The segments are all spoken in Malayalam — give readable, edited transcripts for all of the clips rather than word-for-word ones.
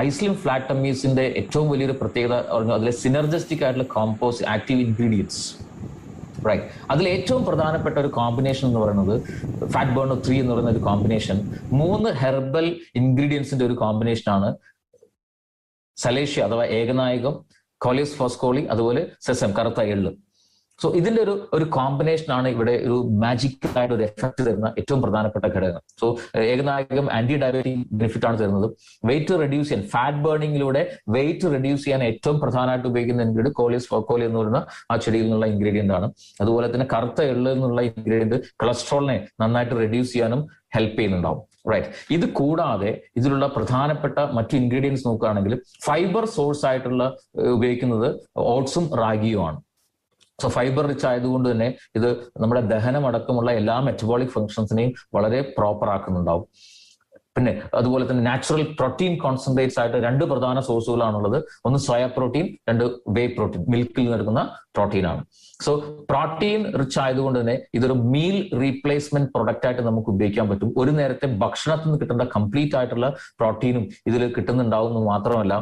ഐസ്ലിം ഫ്ലാറ്റ് ടമ്മീസിന്റെ ഏറ്റവും വലിയൊരു പ്രത്യേകത പറഞ്ഞു അതിലെ സിനർജസ്റ്റിക് ആയിട്ടുള്ള കോമ്പോസ് ആക്റ്റീവ് ഇൻഗ്രീഡിയൻസ്. റൈറ്റ്. അതിൽ ഏറ്റവും പ്രധാനപ്പെട്ട ഒരു കോമ്പിനേഷൻ എന്ന് പറയുന്നത് ഫാറ്റ് ബേണർ 3 എന്ന് പറയുന്ന ഒരു കോമ്പിനേഷൻ 3 ഹെർബൽ ഇൻഗ്രീഡിയൻസിന്റെ ഒരു കോമ്പിനേഷനാണ് സലേഷ്യ അഥവാ ഏകനായകം, കോളിയസ് ഫോസ്കോളി, അതുപോലെ സെസം കറുത്ത എള്ള്. സോ ഇതിന്റെ ഒരു കോമ്പിനേഷനാണ് ഇവിടെ ഒരു മാജിക്കൽ ആയിട്ട് ഒരു എഫക്ട് തരുന്ന ഏറ്റവും പ്രധാനപ്പെട്ട ഘടകം. സോ ഏകനായകം ആന്റി ഡയബറ്റിക് ബെനിഫിറ്റ് ആണ് തരുന്നത്. വെയിറ്റ് റെഡ്യൂസ് ചെയ്യാൻ, ഫാറ്റ് ബേണിങ്ങിലൂടെ വെയിറ്റ് റെഡ്യൂസ് ചെയ്യാൻ ഏറ്റവും പ്രധാനമായിട്ട് ഉപയോഗിക്കുന്ന ഇൻഗ്രീഡിയന്റ് കോളിയസ് ഫോസ്കോളി എന്ന് പറയുന്ന ആ ചെടിയിൽ നിന്നുള്ള ഇൻഗ്രീഡിയന്റ് ആണ്. അതുപോലെ തന്നെ കറുത്ത എള്ള് എന്നുള്ള ഇൻഗ്രീഡിയന്റ് കൊളസ്ട്രോളിനെ നന്നായിട്ട് റെഡ്യൂസ് ചെയ്യാനും ഹെൽപ്പ് ചെയ്യുന്നുണ്ടാവും. റൈറ്റ്. ഇത് കൂടാതെ ഇതിലുള്ള പ്രധാനപ്പെട്ട മറ്റു ഇൻഗ്രീഡിയൻസ് നോക്കുകയാണെങ്കിൽ ഫൈബർ സോഴ്സ് ആയിട്ടുള്ള ഉപയോഗിക്കുന്നത് ഓട്സും റാഗിയുമാണ്. സോ ഫൈബർ റിച്ച് ആയതുകൊണ്ട് തന്നെ ഇത് നമ്മുടെ ദഹനം അടക്കമുള്ള എല്ലാ മെറ്റബോളിക് ഫങ്ഷൻസിനെയും വളരെ പ്രോപ്പർ ആക്കുന്നുണ്ടാവും. പിന്നെ അതുപോലെ തന്നെ നാച്ചുറൽ പ്രോട്ടീൻ കോൺസെൻട്രേറ്റ്സ് ആയിട്ട് 2 പ്രധാന സോഴ്സുകളാണുള്ളത്. ഒന്ന് സോയ പ്രോട്ടീൻ, 2 വേ പ്രോട്ടീൻ, മിൽക്കിൽ നിന്ന് എടുക്കുന്ന പ്രോട്ടീനാണ്. സോ പ്രോട്ടീൻ റിച്ച് ആയതുകൊണ്ട് തന്നെ ഇതൊരു മീൽ റീപ്ലേസ്മെന്റ് പ്രൊഡക്റ്റ് ആയിട്ട് നമുക്ക് ഉപയോഗിക്കാൻ പറ്റും. ഒരു നേരത്തെ ഭക്ഷണത്തിൽ നിന്ന് കിട്ടേണ്ട കംപ്ലീറ്റ് ആയിട്ടുള്ള പ്രോട്ടീനും ഇതിൽ കിട്ടുന്നുണ്ടാവുന്നത് മാത്രമല്ല,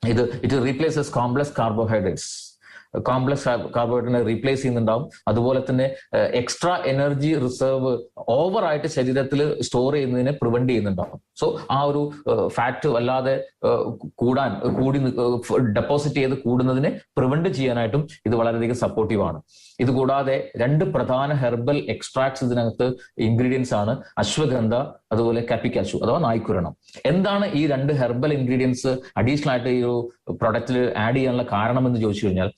it replaces complex carbohydrates. Complex കാർബോഹൈഡ്രേറ്റിനെ റീപ്ലേസ് ചെയ്യുന്നുണ്ടാവും. അതുപോലെ തന്നെ എക്സ്ട്രാ എനർജി റിസർവ് ഓവറായിട്ട് ശരീരത്തിൽ സ്റ്റോർ ചെയ്യുന്നതിനെ പ്രിവെന്റ് ചെയ്യുന്നുണ്ടാവും. സോ ആ ഒരു ഫാറ്റ് വല്ലാതെ കൂടി ഡെപ്പോസിറ്റ് ചെയ്ത് കൂടുന്നതിനെ പ്രിവെന്റ് ചെയ്യാനായിട്ടും ഇത് വളരെയധികം സപ്പോർട്ടീവ് ആണ്. ഇതുകൂടാതെ 2 പ്രധാന ഹെർബൽ എക്സ്ട്രാക്ട്സ് ഇതിനകത്ത് ഇൻഗ്രീഡിയൻസ് ആണ്, അശ്വഗന്ധ, അതുപോലെ കാപ്പിക്കാച്ചു അഥവാ നായ്ക്കുരണം. എന്താണ് ഈ 2 ഹെർബൽ ഇൻഗ്രീഡിയൻസ് അഡീഷണൽ ആയിട്ട് ഈ ഒരു പ്രൊഡക്റ്റിൽ ആഡ് ചെയ്യാനുള്ള കാരണം എന്ന് ചോദിച്ചു കഴിഞ്ഞാൽ,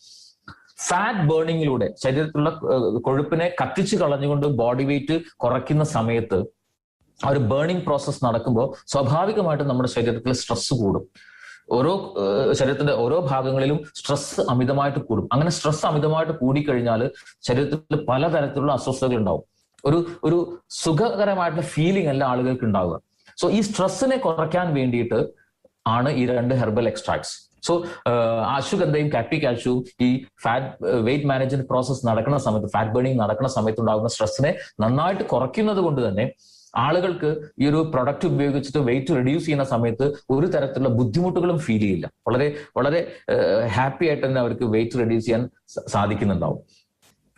ഫാറ്റ് ബേണിങ്ങിലൂടെ ശരീരത്തിലുള്ള കൊഴുപ്പിനെ കത്തിച്ചു കളഞ്ഞുകൊണ്ട് ബോഡി വെയിറ്റ് കുറയ്ക്കുന്ന സമയത്ത് ആ ഒരു ബേണിംഗ് പ്രോസസ് നടക്കുമ്പോൾ സ്വാഭാവികമായിട്ടും നമ്മുടെ ശരീരത്തിൽ സ്ട്രെസ് കൂടും. ശരീരത്തിന്റെ ഓരോ ഭാഗങ്ങളിലും സ്ട്രെസ് അമിതമായിട്ട് കൂടും. അങ്ങനെ സ്ട്രെസ് അമിതമായിട്ട് കൂടിക്കഴിഞ്ഞാൽ ശരീരത്തിൽ പലതരത്തിലുള്ള അസ്വസ്ഥതകൾ ഉണ്ടാവും. ഒരു സുഖകരമായിട്ടുള്ള ഫീലിംഗ് അല്ല ആളുകൾക്ക് ഉണ്ടാവുക. സോ ഈ സ്ട്രെസ്സിനെ കുറയ്ക്കാൻ വേണ്ടിയിട്ട് ആണ് ഈ 2 ഹെർബൽ എക്സ്ട്രാക്ട്സ്. സോ അശ്വഗന്ധയും കാപ്പിക്കാച്ചുവും ഈ ഫാറ്റ് വെയിറ്റ് മാനേജ്മെന്റ് പ്രോസസ് നടക്കുന്ന സമയത്ത്, ഫാറ്റ് ബേണിംഗ് നടക്കുന്ന സമയത്ത് ഉണ്ടാകുന്ന സ്ട്രെസ്സിനെ നന്നായിട്ട് കുറയ്ക്കുന്നത് കൊണ്ട് തന്നെ ആളുകൾക്ക് ഈ ഒരു പ്രൊഡക്റ്റ് ഉപയോഗിച്ചിട്ട് വെയിറ്റ് റെഡ്യൂസ് ചെയ്യുന്ന സമയത്ത് ഒരു തരത്തിലുള്ള ബുദ്ധിമുട്ടുകളും ഫീൽ ചെയ്യില്ല. വളരെ വളരെ ഹാപ്പി ആയിട്ട് തന്നെ അവർക്ക് വെയിറ്റ് റെഡ്യൂസ് ചെയ്യാൻ സാധിക്കുന്നുണ്ടാവും.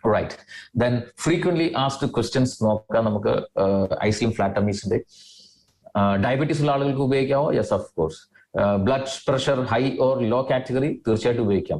Right. Then frequently asked questions നോക്കാം നമുക്ക് ഐസ്ലിം ഫ്ലാറ്റ് ടമ്മീസിന്റെ. ഡയബറ്റീസ് ഉള്ള ആളുകൾക്ക് ഉപയോഗിക്കാമോ? Yes, of course. Blood pressure high or low category തീർച്ചയായിട്ടും ഉപയോഗിക്കാം.